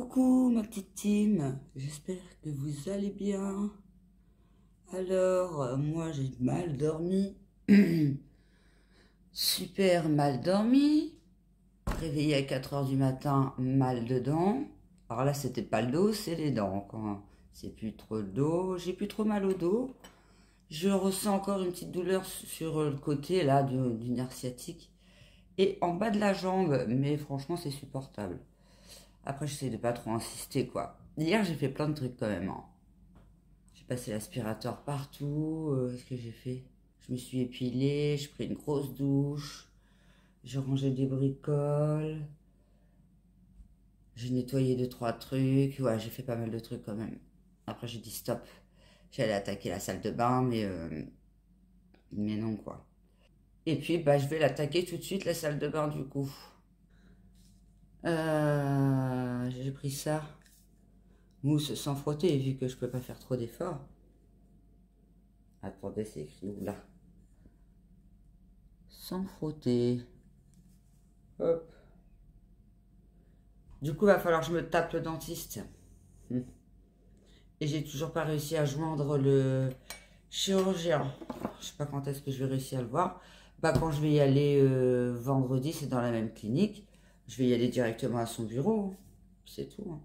Coucou ma petite team, j'espère que vous allez bien. Alors, moi j'ai mal dormi, super mal dormi, réveillé à 4 h du matin, mal dedans. Alors là c'était pas le dos, c'est les dents. Quand c'est plus trop le dos, j'ai plus trop mal au dos. Je ressens encore une petite douleur sur le côté là du nerf sciatique et en bas de la jambe, mais franchement c'est supportable. Après, j'essaie de pas trop insister, quoi. Hier, j'ai fait plein de trucs quand même, hein. J'ai passé l'aspirateur partout. Qu'est-ce que j'ai fait? Je me suis épilée, j'ai pris une grosse douche. J'ai rangé des bricoles. J'ai nettoyé 2-3 trucs. Ouais, j'ai fait pas mal de trucs quand même. Après, j'ai dit stop. J'allais attaquer la salle de bain, mais non, quoi. Et puis, bah, je vais l'attaquer tout de suite, la salle de bain, du coup. J'ai pris ça. Mousse sans frotter, vu que je peux pas faire trop d'efforts. Attendez, c'est écrit où là? Sans frotter. Hop. Du coup, il va falloir que je me tape le dentiste. Et j'ai toujours pas réussi à joindre le chirurgien. Je sais pas quand est-ce que je vais réussir à le voir. Bah, quand je vais y aller vendredi, c'est dans la même clinique. Je vais y aller directement à son bureau. C'est tout, hein.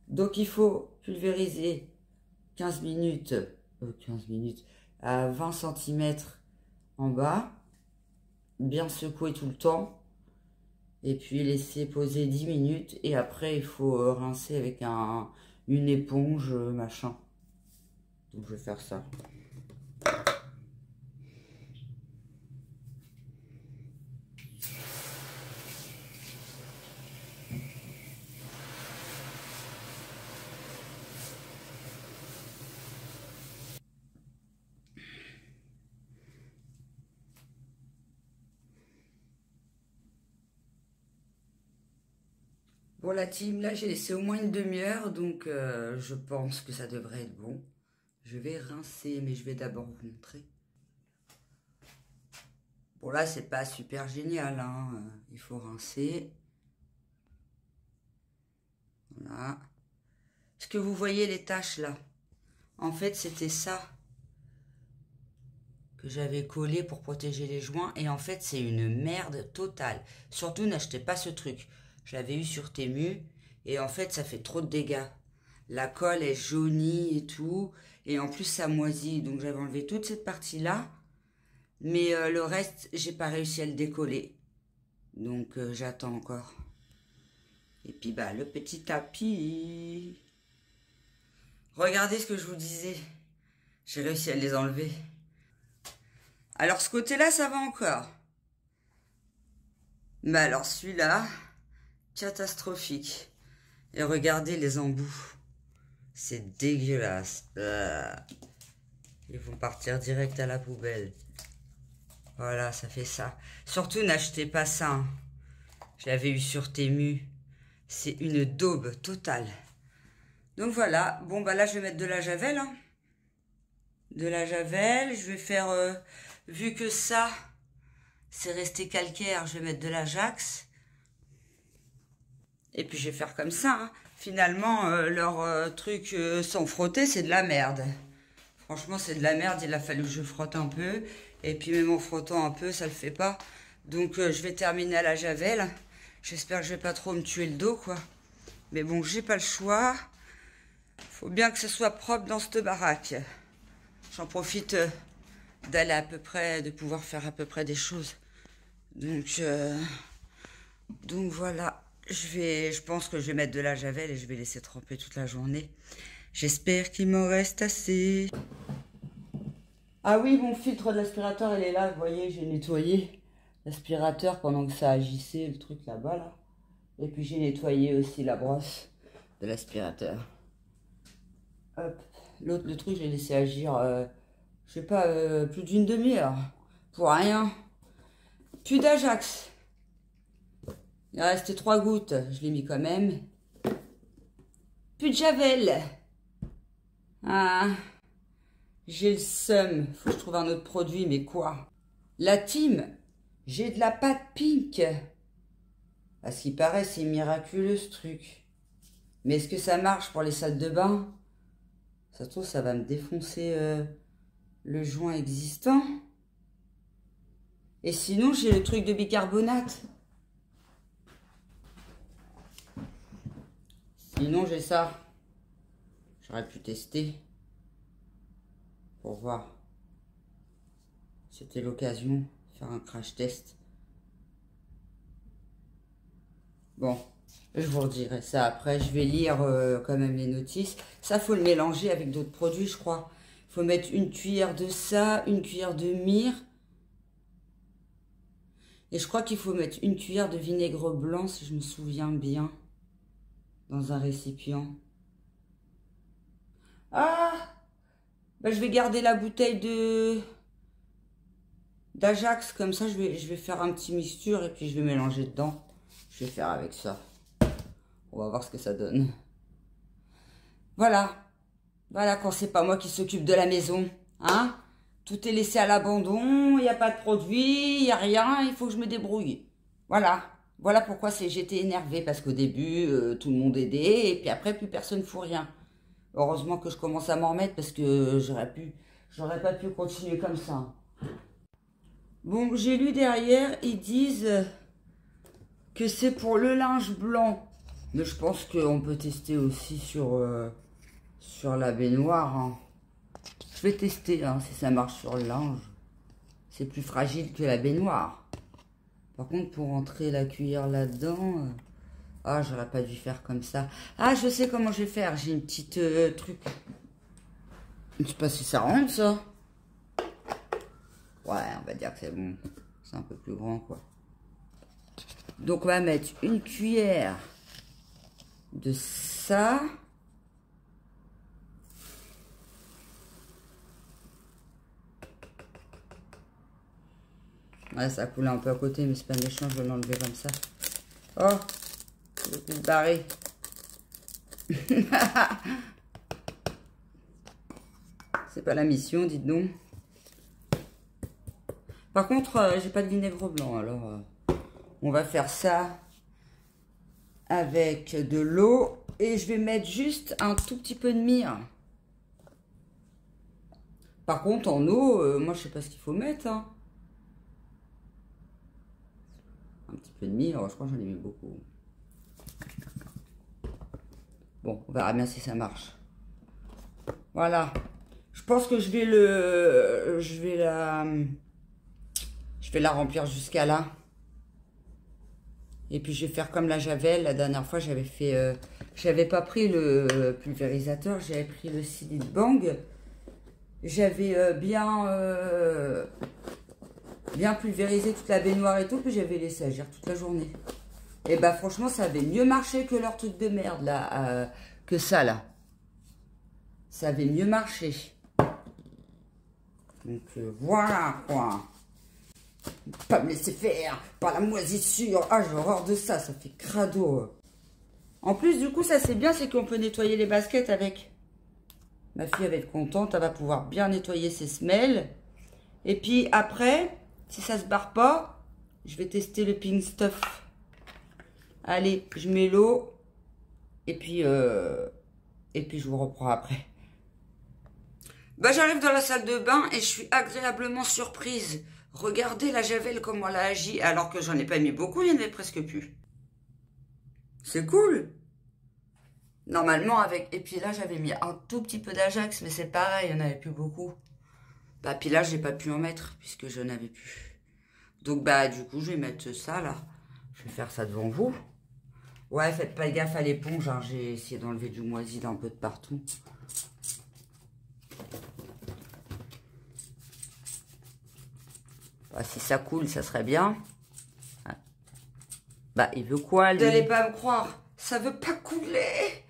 Donc, il faut pulvériser 15 minutes, 15 minutes à 20 cm en bas, bien secouer tout le temps, et puis laisser poser 10 minutes, et après il faut rincer avec une éponge, machin. Donc je vais faire ça. Bon, la team, là j'ai laissé au moins une demi-heure, donc je pense que ça devrait être bon. Je vais rincer, mais je vais d'abord vous montrer. Bon, là c'est pas super génial, hein. Il faut rincer. Voilà. Est-ce que vous voyez les taches là? En fait, c'était ça que j'avais collé pour protéger les joints. Et en fait, c'est une merde totale. Surtout, n'achetez pas ce truc. Je l'avais eu sur Temu. Et en fait, ça fait trop de dégâts. La colle est jaunie et tout. Et en plus, ça moisit. Donc, j'avais enlevé toute cette partie-là. Mais le reste, j'ai pas réussi à le décoller. Donc, j'attends encore. Et puis, bah, le petit tapis. Regardez ce que je vous disais. J'ai réussi à les enlever. Alors, ce côté-là, ça va encore. Mais alors, celui-là, catastrophique. Et regardez les embouts. C'est dégueulasse. Ils vont partir direct à la poubelle. Voilà, ça fait ça. Surtout, n'achetez pas ça, hein. Je l'avais eu sur Temu. C'est une daube totale. Donc voilà. Bon, bah là, je vais mettre de la javel, hein. De la javel. Je vais faire... vu que ça, c'est resté calcaire, je vais mettre de l'Ajax. Et puis, je vais faire comme ça, hein. Finalement, leur truc sans frotter, c'est de la merde. Franchement, c'est de la merde. Il a fallu que je frotte un peu. Et puis, même en frottant un peu, ça le fait pas. Donc, je vais terminer à la javel. J'espère que je vais pas trop me tuer le dos, quoi. Mais bon, j'ai pas le choix. Faut bien que ce soit propre dans cette baraque. J'en profite d'aller à peu près, de pouvoir faire à peu près des choses. Donc voilà. Je pense que je vais mettre de la javel et je vais laisser tremper toute la journée. J'espère qu'il m'en reste assez. Ah oui, mon filtre de l'aspirateur, il est là. Vous voyez, j'ai nettoyé l'aspirateur pendant que ça agissait, le truc là-bas, là. Et puis j'ai nettoyé aussi la brosse de l'aspirateur. Hop. L'autre, le truc, je l'ai laissé agir, je sais pas, plus d'une demi-heure. Pour rien. Plus d'Ajax. Il restait 3 gouttes, je l'ai mis quand même. Plus de javel. Ah, j'ai le seum. Faut que je trouve un autre produit, mais quoi? La team, j'ai de la pâte pink. À ce qui paraît, c'est miraculeux ce truc. Mais est-ce que ça marche pour les salles de bain? Ça se trouve, ça va me défoncer le joint existant. Et sinon, j'ai le truc de bicarbonate. Sinon, j'ai ça. J'aurais pu tester. Pour voir. C'était l'occasion de faire un crash test. Bon, je vous redirai ça après. Je vais lire quand même les notices. Ça, faut le mélanger avec d'autres produits, je crois. Il faut mettre une cuillère de ça, une cuillère de myrrhe. Et je crois qu'il faut mettre une cuillère de vinaigre blanc, si je me souviens bien, dans un récipient. Ah, bah, je vais garder la bouteille d'Ajax, comme ça je vais faire un petit mixture et puis je vais mélanger dedans. Je vais faire avec ça. On va voir ce que ça donne. Voilà. Voilà quand c'est pas moi qui s'occupe de la maison. Hein? Tout est laissé à l'abandon, il n'y a pas de produit, il n'y a rien, il faut que je me débrouille. Voilà. Voilà pourquoi j'étais énervée, parce qu'au début, tout le monde aidait, et puis après, plus personne ne fout rien. Heureusement que je commence à m'en remettre, parce que j'aurais pas pu continuer comme ça. Bon, j'ai lu derrière, ils disent que c'est pour le linge blanc. Mais je pense qu'on peut tester aussi sur la baignoire. Hein. Je vais tester hein, si ça marche sur le linge. C'est plus fragile que la baignoire. Par contre, pour rentrer la cuillère là-dedans... Ah, j'aurais pas dû faire comme ça. Ah, je sais comment je vais faire. J'ai une petite truc. Je sais pas si ça rentre, ça. Ouais, on va dire que c'est bon. C'est un peu plus grand, quoi. Donc, on va mettre une cuillère de ça. Ouais, ça coule un peu à côté, mais c'est pas méchant, je vais l'enlever comme ça. Oh, je vais plus barrer. C'est pas la mission, dites donc. Par contre, j'ai pas de vinaigre blanc, alors on va faire ça avec de l'eau et je vais mettre juste un tout petit peu de myrrhe. Par contre, en eau, moi je sais pas ce qu'il faut mettre. Hein. Un petit peu de myrrhe, je crois que j'en ai mis beaucoup. Bon, on verra bien si ça marche. Voilà. Je pense que je vais la remplir jusqu'à là. Et puis je vais faire comme la javel. La dernière fois, j'avais pas pris le pulvérisateur, j'avais pris le Silite Bang. J'avais bien pulvérisé toute la baignoire et tout, puis j'avais laissé agir toute la journée. Et bah franchement, ça avait mieux marché que leur truc de merde là, que ça là. Ça avait mieux marché. Donc voilà quoi. Pas me laisser faire par la moisissure. Ah, j'ai horreur de ça, ça fait crado. En plus, du coup, ça c'est bien, c'est qu'on peut nettoyer les baskets avec. Ma fille va être contente, elle va pouvoir bien nettoyer ses semelles. Et puis après, si ça se barre pas, je vais tester le Pink Stuff. Allez, je mets l'eau. Et puis je vous reprends après. Bah, j'arrive dans la salle de bain et je suis agréablement surprise. Regardez la javel, comment elle a agi, alors que j'en ai pas mis beaucoup, il n'y en avait presque plus. C'est cool. Normalement, avec... Et puis là, j'avais mis un tout petit peu d'Ajax, mais c'est pareil, il n'y en avait plus beaucoup. Bah, puis là, j'ai pas pu en mettre, puisque je n'avais plus. Donc, bah, du coup, je vais mettre ça, là. Je vais faire ça devant vous. Ouais, faites pas gaffe à l'éponge, hein. J'ai essayé d'enlever du moisi d'un peu de partout. Bah, si ça coule, ça serait bien. Bah, il veut quoi, lui? Vous n'allez pas me croire. Ça veut pas couler.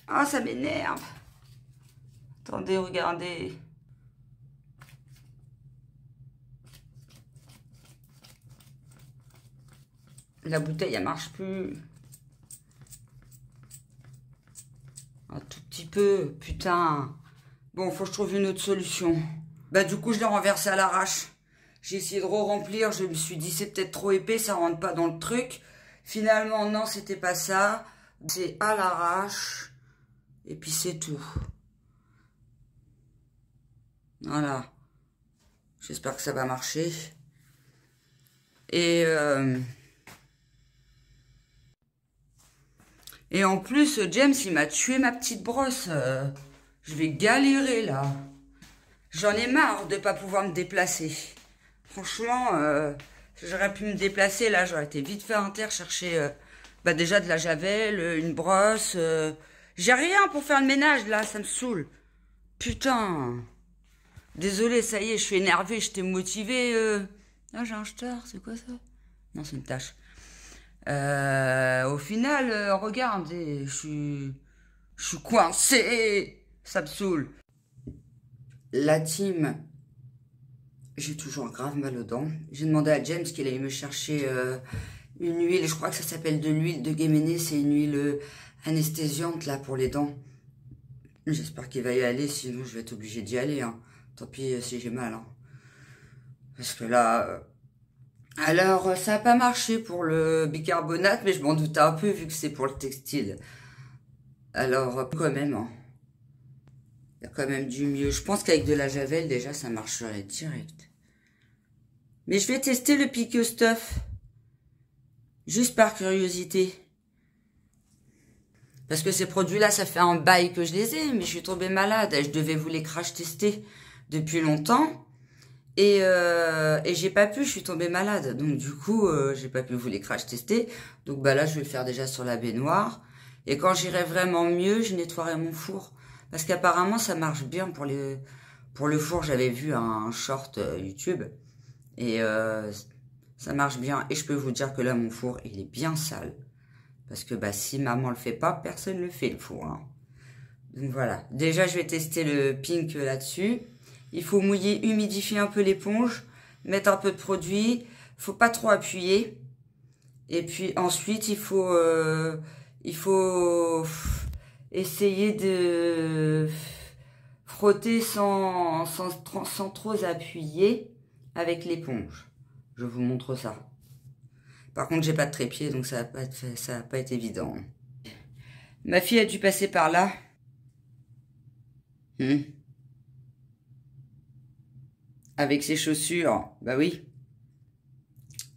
Ah, ça m'énerve. Attendez, regardez. La bouteille, elle marche plus. Un tout petit peu, putain. Bon, faut que je trouve une autre solution. Bah, du coup, je l'ai renversé à l'arrache. J'ai essayé de re-remplir, je me suis dit c'est peut-être trop épais, ça rentre pas dans le truc. Finalement, non, c'était pas ça. C'est à l'arrache. Et puis c'est tout. Voilà. J'espère que ça va marcher. Et en plus, James, il m'a tué ma petite brosse. Je vais galérer là. J'en ai marre de pas pouvoir me déplacer. Franchement, j'aurais pu me déplacer là. J'aurais été vite fait à terre chercher déjà de la javel, une brosse. J'ai rien pour faire le ménage là, ça me saoule. Putain. Désolée, ça y est, je suis énervée, je t'ai motivée. Ah, j'ai un star, c'est quoi ça? Non, c'est une tâche. Au final, regarde, je suis coincée. Ça me saoule. La team, j'ai toujours grave mal aux dents. J'ai demandé à James qu'il aille me chercher une huile. Je crois que ça s'appelle de l'huile de Guéméné. C'est une huile anesthésiante là pour les dents. J'espère qu'il va y aller, sinon je vais être obligée d'y aller. Hein. Tant pis si j'ai mal. Hein. Parce que là... Alors, ça n'a pas marché pour le bicarbonate, mais je m'en doutais un peu vu que c'est pour le textile. Alors, quand même, hein. Il y a quand même du mieux. Je pense qu'avec de la javel, déjà, ça marcherait direct. Mais je vais tester le Pink Stuff. Juste par curiosité. Parce que ces produits-là, ça fait un bail que je les ai, mais je suis tombée malade. Je devais vous les crash tester depuis longtemps. Et j'ai pas pu, je suis tombée malade. Donc du coup, j'ai pas pu vous les crash tester. Donc bah là, je vais le faire déjà sur la baignoire. Et quand j'irai vraiment mieux, je nettoierai mon four. Parce qu'apparemment, ça marche bien pour le four. J'avais vu un short YouTube. Et ça marche bien. Et je peux vous dire que là, mon four, il est bien sale. Parce que bah si maman le fait pas, personne le fait, le four. Hein. Donc voilà. Déjà, je vais tester le pink là-dessus. Il faut mouiller, humidifier un peu l'éponge, mettre un peu de produit. Faut pas trop appuyer. Et puis ensuite, il faut essayer de frotter sans trop appuyer avec l'éponge. Je vous montre ça. Par contre, j'ai pas de trépied, donc ça va pas être évident. Ma fille a dû passer par là. Avec ses chaussures, bah oui.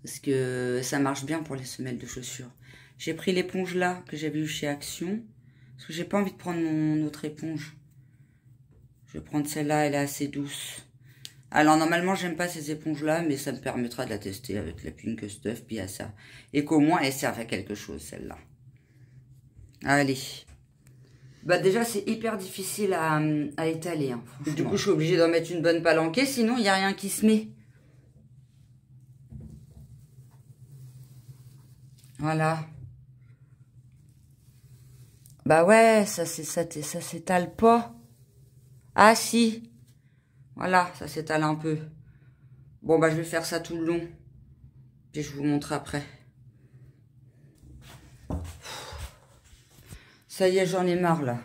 Parce que ça marche bien pour les semelles de chaussures. J'ai pris l'éponge là, que j'avais eu chez Action. Parce que j'ai pas envie de prendre mon autre éponge. Je vais prendre celle-là, elle est assez douce. Alors normalement, j'aime pas ces éponges-là, mais ça me permettra de la tester avec la Pink Stuff, puis à ça. Et qu'au moins, elle serve à quelque chose, celle-là. Allez. Bah déjà, c'est hyper difficile à étaler, hein, franchement. Du coup, je suis obligée d'en mettre une bonne palanquée, sinon, il n'y a rien qui se met. Voilà. Bah ouais, ça s'étale pas. Ah si. Voilà, ça s'étale un peu. Bon, bah je vais faire ça tout le long. Puis je vous montre après. Ça y est, j'en ai marre là.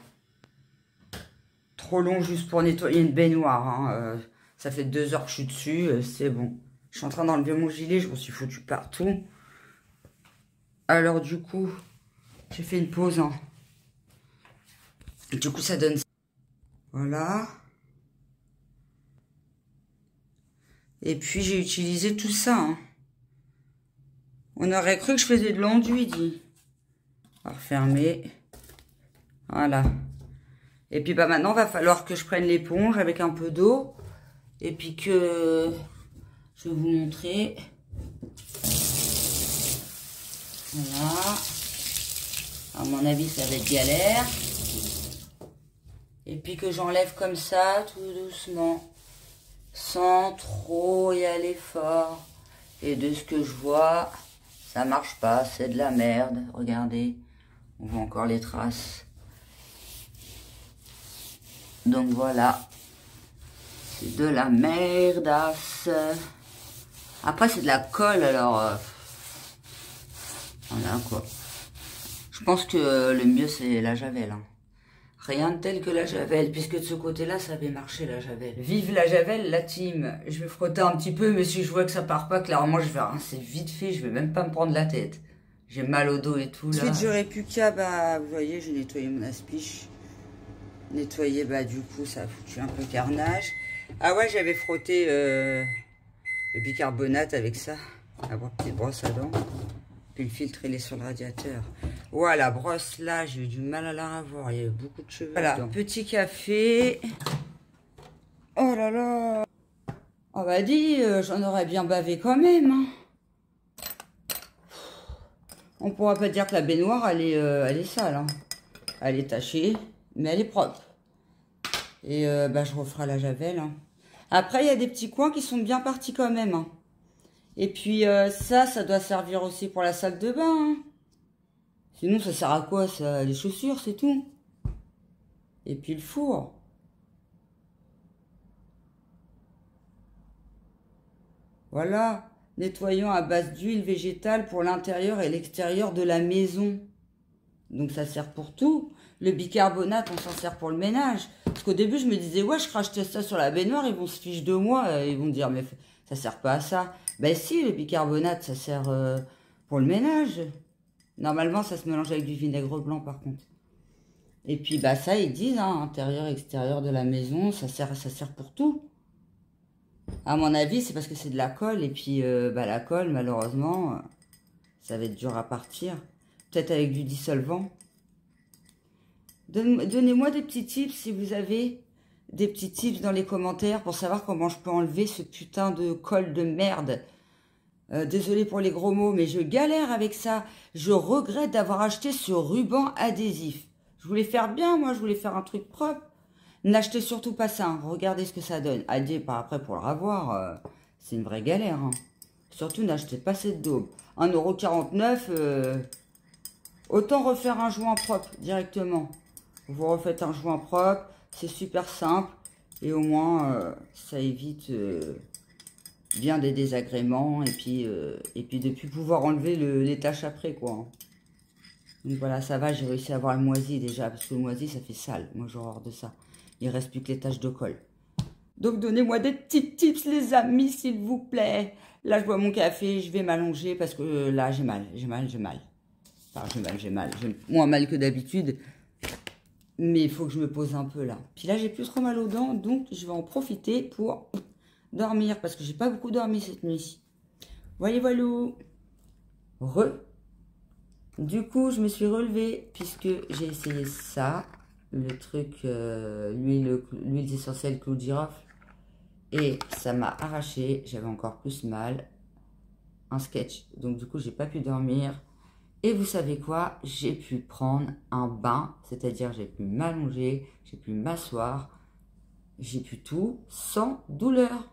Trop long juste pour nettoyer une baignoire. Hein. Ça fait 2 heures que je suis dessus, c'est bon. Je suis en train d'enlever mon gilet, je m'en suis foutu partout. Alors du coup, j'ai fait une pause. Hein. Du coup, ça donne ça. Voilà. Et puis, j'ai utilisé tout ça. Hein. On aurait cru que je faisais de l'enduit, dit. On va refermer. Voilà. Et puis, bah maintenant, va falloir que je prenne l'éponge avec un peu d'eau. Et puis que... Je vais vous montrer. Voilà. À mon avis, ça va être galère. Et puis que j'enlève comme ça, tout doucement. Sans trop y aller fort. Et de ce que je vois, ça marche pas, c'est de la merde. Regardez, on voit encore les traces. Donc voilà, c'est de la merdasse. Après c'est de la colle, alors voilà quoi. Je pense que le mieux c'est la javel. Hein. Rien de tel que la javel, puisque de ce côté-là, ça avait marché la javel. Vive la javel, la team. Je vais frotter un petit peu, mais si je vois que ça part pas, clairement, je vais rincer vite fait, je vais même pas me prendre la tête. J'ai mal au dos et tout là. Ensuite, j'aurais pu qu'à, bah, vous voyez, j'ai nettoyé mon aspiche. Nettoyé, bah, du coup, ça a foutu un peu carnage. Ah ouais, j'avais frotté le bicarbonate avec ça. La petite brosse à dents. Puis le filtre, il est sur le radiateur. Ouais, la brosse là, j'ai eu du mal à la revoir. Il y avait beaucoup de cheveux. Voilà, dedans. Petit café. Oh là là. On va dire, j'en aurais bien bavé quand même. Hein. On pourra pas dire que la baignoire, elle est sale. Hein. Elle est tachée, mais elle est propre. Et bah, je referai la javel. Hein. Après, il y a des petits coins qui sont bien partis quand même. Hein. Et puis ça doit servir aussi pour la salle de bain. Hein. Sinon, ça sert à quoi ça? Les chaussures, c'est tout. Et puis le four. Voilà. Nettoyons à base d'huile végétale pour l'intérieur et l'extérieur de la maison. Donc ça sert pour tout. Le bicarbonate, on s'en sert pour le ménage. Parce qu'au début, je me disais, ouais, je crache ça sur la baignoire, ils vont se ficher de moi. Ils vont dire, mais ça sert pas à ça. Ben si, le bicarbonate, ça sert pour le ménage. Normalement, ça se mélange avec du vinaigre blanc, par contre. Et puis, bah ça, ils disent, hein, intérieur, extérieur de la maison, ça sert pour tout. À mon avis, c'est parce que c'est de la colle. Et puis, bah, la colle, malheureusement, ça va être dur à partir. Peut-être avec du dissolvant. Donnez-moi des petits tips si vous avez des petits tips dans les commentaires pour savoir comment je peux enlever ce putain de colle de merde. Désolée pour les gros mots, mais je galère avec ça. Je regrette d'avoir acheté ce ruban adhésif. Je voulais faire bien, moi, je voulais faire un truc propre. N'achetez surtout pas ça, hein. Regardez ce que ça donne. Adieu, par après, pour le ravoir, c'est une vraie galère. Hein. Surtout, n'achetez pas cette daube. 1,49 €, autant refaire un joint propre directement. Vous refaites un joint propre, c'est super simple. Et au moins, ça évite bien des désagréments. Et puis de plus pouvoir enlever les taches après, quoi. Hein. Donc voilà, ça va, j'ai réussi à avoir le moisi déjà. Parce que le moisi, ça fait sale. Moi, j'ai horreur de ça. Il reste plus que les taches de colle. Donc, donnez-moi des petits tips, les amis, s'il vous plaît. Là, je bois mon café, je vais m'allonger parce que là, j'ai mal. Enfin, j'ai mal. J'ai moins mal que d'habitude. Mais il faut que je me pose un peu là. Puis là, j'ai plus trop mal aux dents, donc je vais en profiter pour dormir. Parce que j'ai pas beaucoup dormi cette nuit. Voyez, voilà. Du coup, je me suis relevée puisque j'ai essayé ça. Le truc, l'huile essentielle clou de girofle. Et ça m'a arraché. J'avais encore plus mal. Un sketch. Donc du coup, j'ai pas pu dormir. Et vous savez quoi? J'ai pu prendre un bain. C'est-à-dire, j'ai pu m'allonger. J'ai pu m'asseoir. J'ai pu tout sans douleur.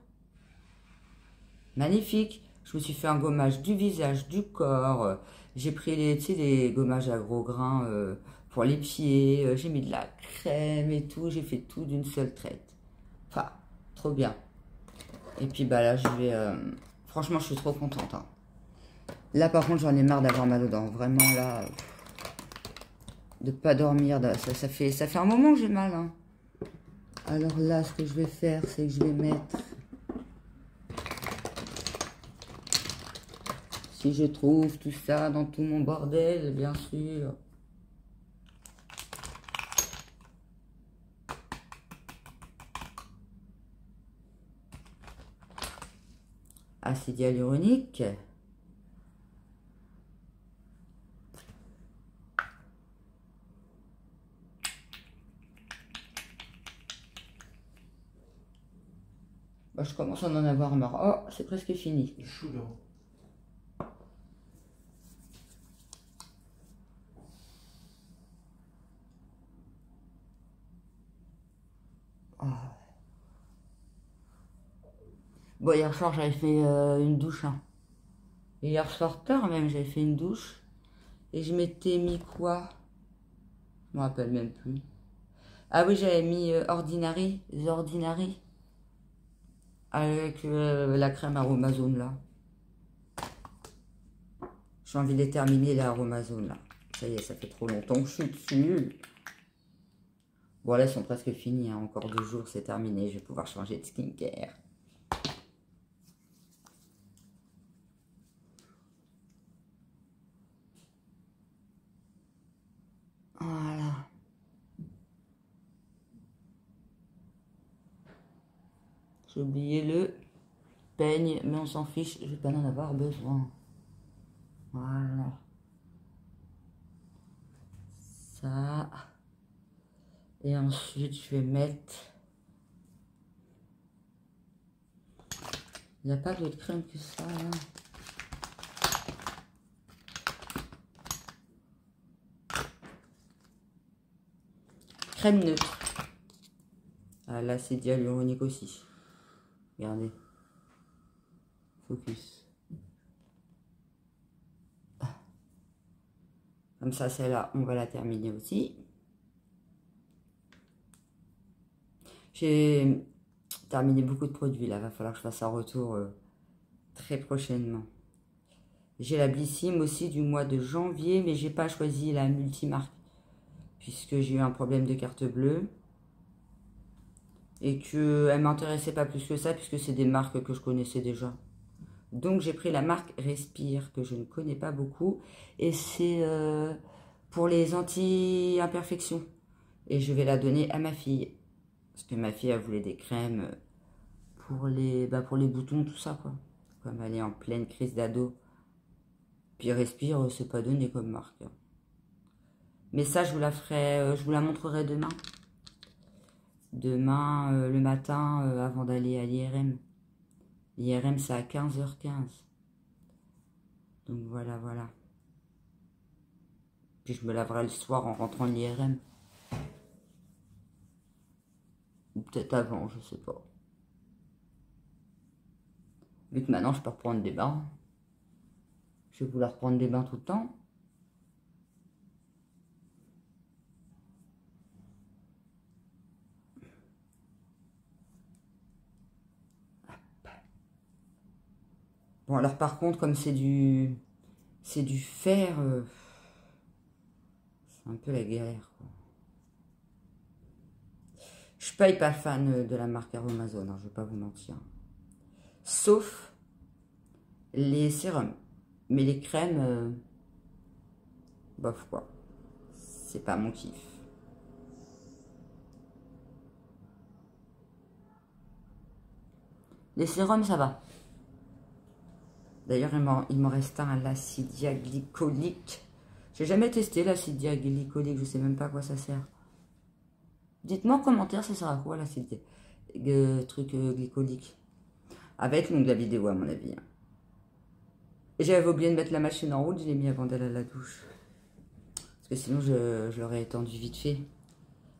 Magnifique. Je me suis fait un gommage du visage, du corps. J'ai pris les gommages à gros grains pour les pieds. J'ai mis de la crème et tout. J'ai fait tout d'une seule traite. Enfin, trop bien. Et puis bah là, je vais... franchement, je suis trop contente. Hein. Là, par contre, j'en ai marre d'avoir mal aux dents. Vraiment, là... de pas dormir. Ça fait un moment que j'ai mal. Hein. Alors là, ce que je vais faire, c'est que je vais mettre... Si je trouve tout ça dans tout mon bordel, bien sûr. Acide hyaluronique. Bah, je commence à en avoir marre. Oh, c'est presque fini. Oh. Bon, hier soir, j'avais fait une douche. Hein. Hier soir, tard même, j'avais fait une douche. Et je m'étais mis quoi? Je me rappelle même plus. Ah oui, j'avais mis Ordinary, The Ordinary. Avec la crème Aromazone, là. J'ai envie de les terminer, la Aromazone, là. Ça y est, ça fait trop longtemps que je suis dessus. Bon, là, elles sont presque finies. Hein. Encore 2 jours, c'est terminé. Je vais pouvoir changer de skincare. J'ai oublié le peigne, mais on s'en fiche, je vais pas en avoir besoin. Voilà. Ça. Et ensuite, je vais mettre... Il n'y a pas d'autre crème que ça, là. Crème neutre. Ah, l'acide hyaluronique aussi. Regardez. Focus. Comme ça, celle-là, on va la terminer aussi. J'ai terminé beaucoup de produits, là. Il va falloir que je fasse un retour très prochainement. J'ai la Blissim aussi du mois de janvier, mais j'ai pas choisi la multimarque. Puisque j'ai eu un problème de carte bleue. Et qu'elle ne m'intéressait pas plus que ça, puisque c'est des marques que je connaissais déjà. Donc j'ai pris la marque Respire, que je ne connais pas beaucoup. Et c'est pour les anti-imperfections. Et je vais la donner à ma fille. Parce que ma fille, elle voulait des crèmes pour les boutons, tout ça, quoi. Comme elle est en pleine crise d'ado. Puis Respire, c'est pas donné comme marque. Mais ça, je vous la ferai, je vous la montrerai demain. Demain, le matin, avant d'aller à l'IRM. L'IRM, c'est à 15h15. Donc voilà, voilà. Puis je me laverai le soir en rentrant de l'IRM. Ou peut-être avant, je sais pas. Vu que maintenant, je peux reprendre des bains. Je vais vouloir reprendre des bains tout le temps. Bon, alors par contre, comme c'est du fer, c'est un peu la galère, quoi. Je suis pas hyper fan de la marque Aromazone, hein, je vais pas vous mentir. Sauf les sérums. Mais les crèmes, bof quoi. C'est pas mon kiff. Les sérums, ça va. D'ailleurs, il m'en reste un, l'acidia glycolique. J'ai jamais testé l'acidia glycolique, je sais même pas à quoi ça sert. Dites-moi en commentaire, ça sert à quoi l'acide glycolique. Avec donc la vidéo à mon avis. J'avais oublié de mettre la machine en route, je l'ai mis avant d'aller à la douche. Parce que sinon je l'aurais étendu vite fait.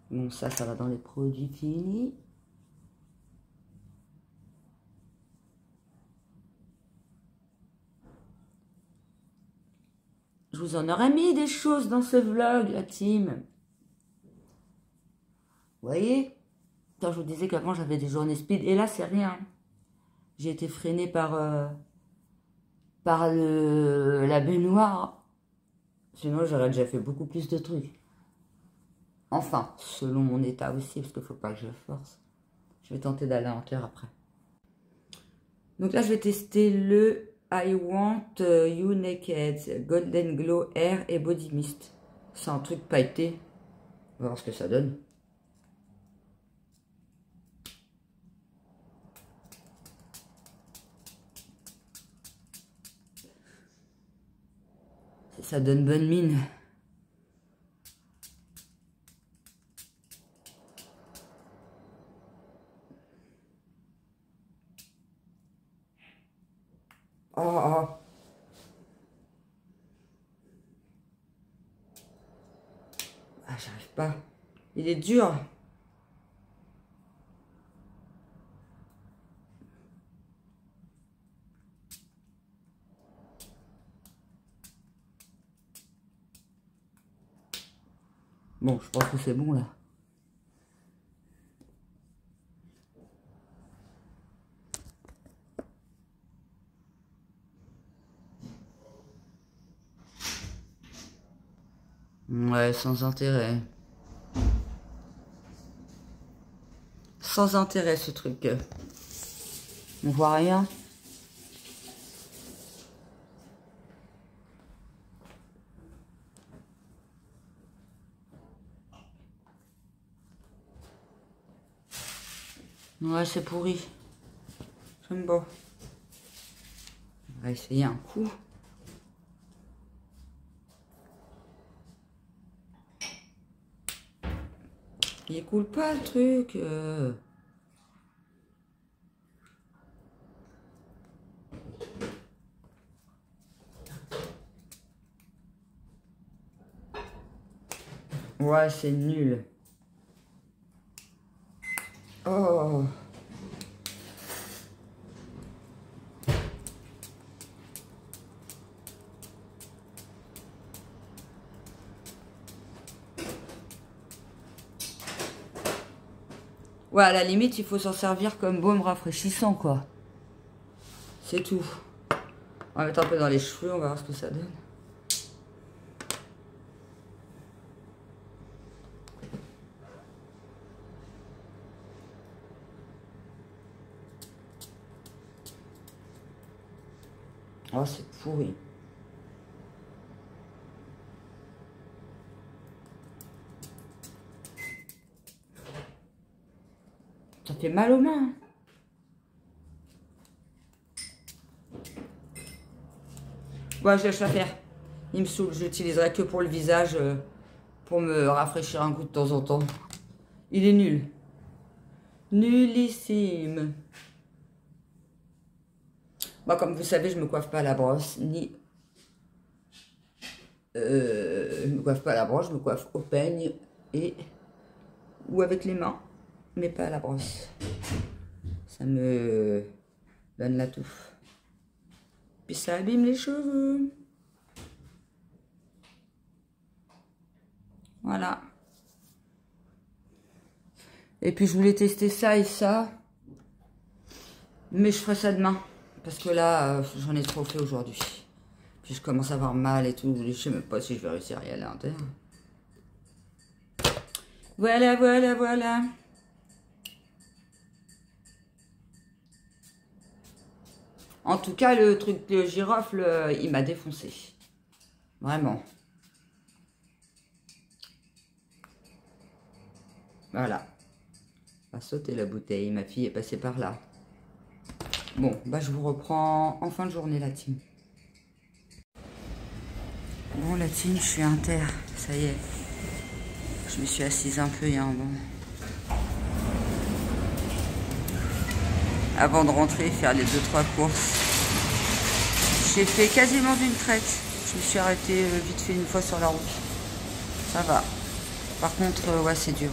Bon, ça va dans les produits finis. Je vous en aurais mis des choses dans ce vlog, la team. Vous voyez? Quand je vous disais qu'avant j'avais des journées speed, et là c'est rien. J'ai été freinée par la baignoire. Sinon j'aurais déjà fait beaucoup plus de trucs. Enfin, selon mon état aussi, parce qu'il ne faut pas que je force. Je vais tenter d'aller en hauteur après. Donc là je vais tester le I Want You Naked Golden Glow Air et Body Mist. C'est un truc pailleté. On va voir ce que ça donne. Ça donne bonne mine. Oh, oh. Ah, j'arrive pas. Il est dur. Bon, je pense que c'est bon là. Ouais, sans intérêt. Sans intérêt ce truc. On voit rien. Ouais, c'est pourri. Bon. On va essayer un coup. Il coule pas le truc. Ouais, c'est nul. Oh. Ouais, à la limite, il faut s'en servir comme baume rafraîchissant, quoi. C'est tout. On va mettre un peu dans les cheveux, on va voir ce que ça donne. Oh, c'est pourri. Ça fait mal aux mains. Ouais, je lâche l'affaire. Il me saoule. Je l'utiliserai que pour le visage, pour me rafraîchir un coup de temps en temps. Il est nul. Nullissime. Moi, comme vous savez, je me coiffe pas à la brosse, ni... je me coiffe pas à la brosse, je me coiffe au peigne et... ou avec les mains, mais pas à la brosse. Ça me donne la touffe. Puis ça abîme les cheveux. Voilà. Et puis je voulais tester ça et ça. Mais je ferai ça demain. Parce que là, j'en ai trop fait aujourd'hui. Puis je commence à avoir mal et tout. Je sais même pas si je vais réussir à y aller en terre. Voilà, voilà, voilà. En tout cas, le truc de girofle, il m'a défoncé. Vraiment. Voilà. On va sauter la bouteille. Ma fille est passée par là. Bon, bah je vous reprends en fin de journée, la team. Bon, la team, je suis inter. Ça y est. Je me suis assise un peu il y a un bon. Avant de rentrer, faire les 2-3 courses. J'ai fait quasiment d'une traite. Je me suis arrêtée vite fait une fois sur la route. Ça va. Par contre, ouais, c'est dur.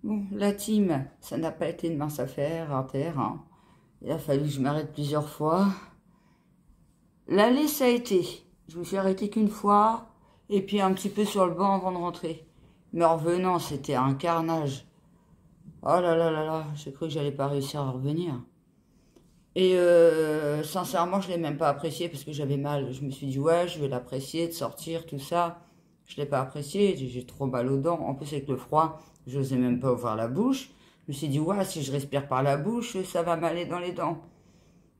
Bon, la team, ça n'a pas été une mince affaire, inter. Hein. Il a fallu que je m'arrête plusieurs fois. L'aller, ça a été. Je me suis arrêtée qu'une fois. Et puis un petit peu sur le banc avant de rentrer. Mais en revenant, c'était un carnage. Oh là là là là, j'ai cru que j'allais pas réussir à revenir. Et sincèrement, je l'ai même pas apprécié parce que j'avais mal. Je me suis dit, ouais, je vais l'apprécier, de sortir, tout ça. Je l'ai pas apprécié, j'ai trop mal aux dents. En plus, avec le froid, je n'osais même pas ouvrir la bouche. Je me suis dit, ouais, si je respire par la bouche, ça va m'aller dans les dents.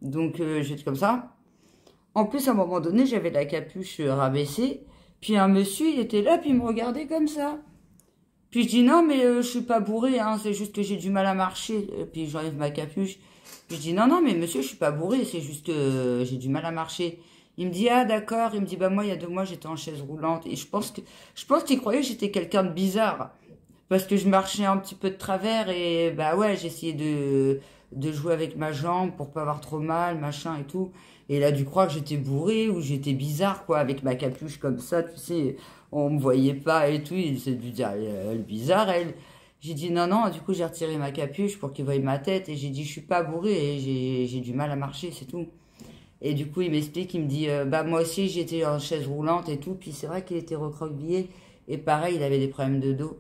Donc, j'étais comme ça. En plus, à un moment donné, j'avais la capuche rabaissée. Puis un monsieur, il était là, puis il me regardait comme ça. Puis je dis, non, mais je suis pas bourré, hein, c'est juste que j'ai du mal à marcher. Puis j'enlève ma capuche. Puis je dis, non, non, mais monsieur, je suis pas bourré, c'est juste que j'ai du mal à marcher. Il me dit, ah d'accord, il me dit, bah moi, il y a 2 mois, j'étais en chaise roulante. Et je pense qu'il croyait que j'étais quelqu'un de bizarre. Parce que je marchais un petit peu de travers et bah ouais, j'essayais de jouer avec ma jambe pour pas avoir trop mal, machin et tout. Et il a dû croire que j'étais bourré ou j'étais bizarre, quoi, avec ma capuche comme ça, tu sais, on me voyait pas et tout. Il s'est dû dire, elle est bizarre, elle. J'ai dit non, non, du coup j'ai retiré ma capuche pour qu'il voie ma tête et j'ai dit je suis pas bourré et j'ai du mal à marcher, c'est tout. Et du coup il m'explique, il me dit, bah moi aussi j'étais en chaise roulante et tout, puis c'est vrai qu'il était recroquevillé et pareil, il avait des problèmes de dos.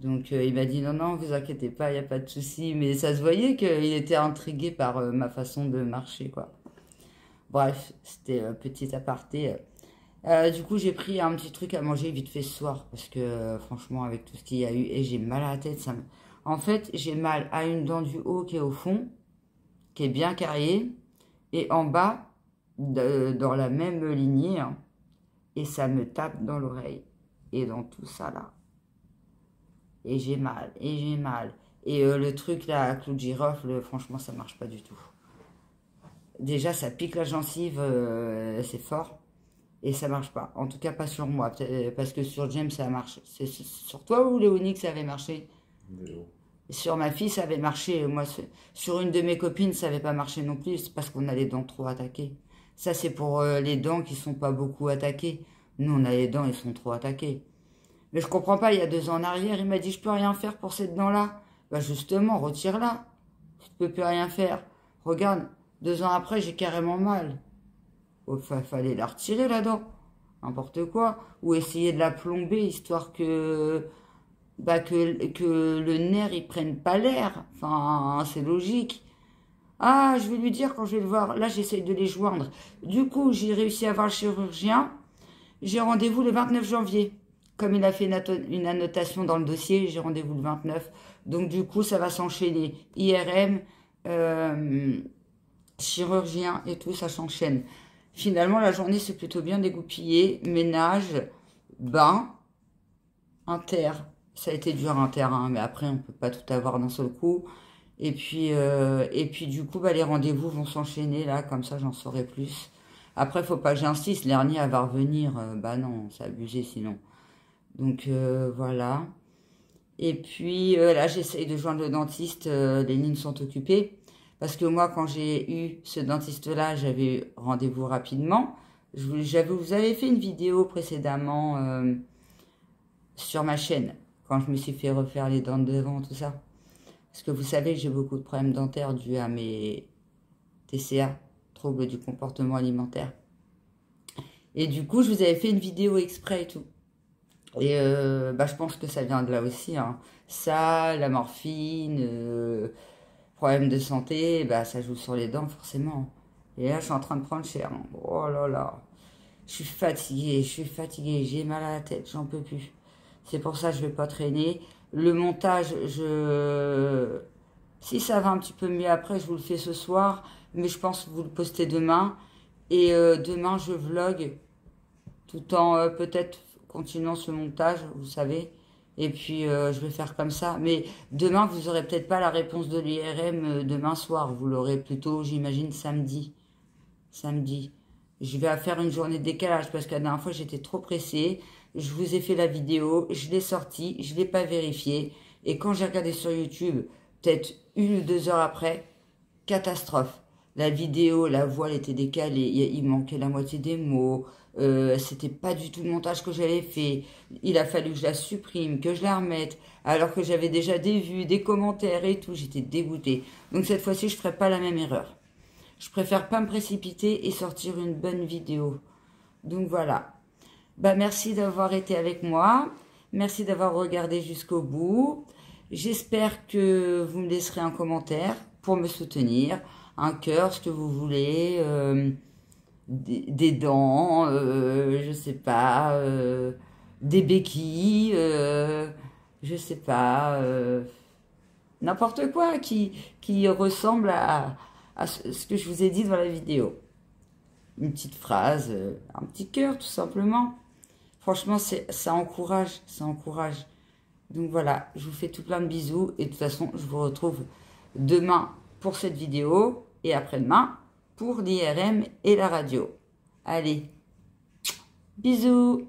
Donc il m'a dit non, non, vous inquiétez pas, il n'y a pas de souci. Mais ça se voyait qu'il était intrigué par ma façon de marcher, quoi. Bref, c'était un petit aparté. Du coup, j'ai pris un petit truc à manger vite fait ce soir. Parce que franchement, avec tout ce qu'il y a eu, et j'ai mal à la tête. En fait, j'ai mal à une dent du haut qui est au fond, qui est bien carriée. Et en bas, dans la même lignée. Hein, et ça me tape dans l'oreille. Et dans tout ça là. Et j'ai mal, et j'ai mal. Et le truc là, à clou de girofle, franchement, ça marche pas du tout. Déjà, ça pique la gencive, c'est fort. Et ça marche pas. En tout cas, pas sur moi. Parce que sur James, ça marche. C'est sur toi ou Léonie que ça avait marché? Sur ma fille, ça avait marché. Moi, sur une de mes copines, ça avait pas marché non plus. C'est parce qu'on a les dents trop attaquées. Ça, c'est pour les dents qui sont pas beaucoup attaquées. Nous, on a les dents, ils sont trop attaquées. Mais je comprends pas. Il y a 2 ans en arrière, il m'a dit, je peux rien faire pour cette dent-là. Bah justement, retire-la. Tu peux plus rien faire. Regarde, 2 ans après, j'ai carrément mal. Fallait la retirer la dent. N'importe quoi. Ou essayer de la plomber, histoire que le nerf, il prenne pas l'air. Enfin, c'est logique. Ah, je vais lui dire quand je vais le voir. Là, j'essaye de les joindre. Du coup, j'ai réussi à voir le chirurgien. J'ai rendez-vous le 29 janvier. Comme il a fait une annotation dans le dossier, j'ai rendez-vous le 29. Donc, du coup, ça va s'enchaîner. IRM, chirurgien et tout, ça s'enchaîne. Finalement, la journée s'est plutôt bien dégoupillée. Ménage, bain, inter. Ça a été dur inter, hein, mais après, on peut pas tout avoir d'un seul coup. Et puis du coup, les rendez-vous vont s'enchaîner, là, comme ça, j'en saurai plus. Après, faut pas que j'insiste, l'hernie, elle va revenir. Bah non, c'est abusé sinon. Donc, voilà. Et puis, là, j'essaye de joindre le dentiste. Les lignes sont occupées. Parce que moi, quand j'ai eu ce dentiste-là, j'avais rendez-vous rapidement. Vous avais fait une vidéo précédemment sur ma chaîne, quand je me suis fait refaire les dents de devant, tout ça. Parce que vous savez que j'ai beaucoup de problèmes dentaires dus à mes TCA, troubles du comportement alimentaire. Et du coup, je vous avais fait une vidéo exprès et tout. Et je pense que ça vient de là aussi. Hein. Ça, la morphine, problème de santé, ça joue sur les dents forcément. Et là, je suis en train de prendre cher. Hein. Oh là là. Je suis fatiguée, j'ai mal à la tête, j'en peux plus. C'est pour ça que je vais pas traîner. Le montage, si ça va un petit peu mieux après, je vous le fais ce soir. Mais je pense vous le postez demain. Et demain, je vlog tout en peut-être continuant ce montage, vous savez. Et puis, je vais faire comme ça. Mais demain, vous aurez peut-être pas la réponse de l'IRM demain soir. Vous l'aurez plutôt, j'imagine, samedi. Samedi. Je vais faire une journée de décalage parce que la dernière fois, j'étais trop pressée. Je vous ai fait la vidéo, je l'ai sortie, je ne l'ai pas vérifiée. Et quand j'ai regardé sur YouTube, peut-être 1 ou 2 heures après, catastrophe. La vidéo, la voix, elle était décalée, il manquait la moitié des mots. C'était pas du tout le montage que j'avais fait. Il a fallu que je la supprime, que je la remette, alors que j'avais déjà des vues, des commentaires et tout. J'étais dégoûtée. Donc cette fois-ci, je ne ferai pas la même erreur. Je préfère pas me précipiter et sortir une bonne vidéo. Donc voilà. Merci d'avoir été avec moi. Merci d'avoir regardé jusqu'au bout. J'espère que vous me laisserez un commentaire pour me soutenir. Un cœur, ce que vous voulez. Des dents, je sais pas. Des béquilles, je sais pas. N'importe quoi qui ressemble à ce que je vous ai dit dans la vidéo. Une petite phrase, un petit cœur tout simplement. Franchement, ça encourage, ça encourage. Donc voilà, je vous fais tout plein de bisous et de toute façon, je vous retrouve demain pour cette vidéo et après-demain pour l'IRM et la radio. Allez, bisous!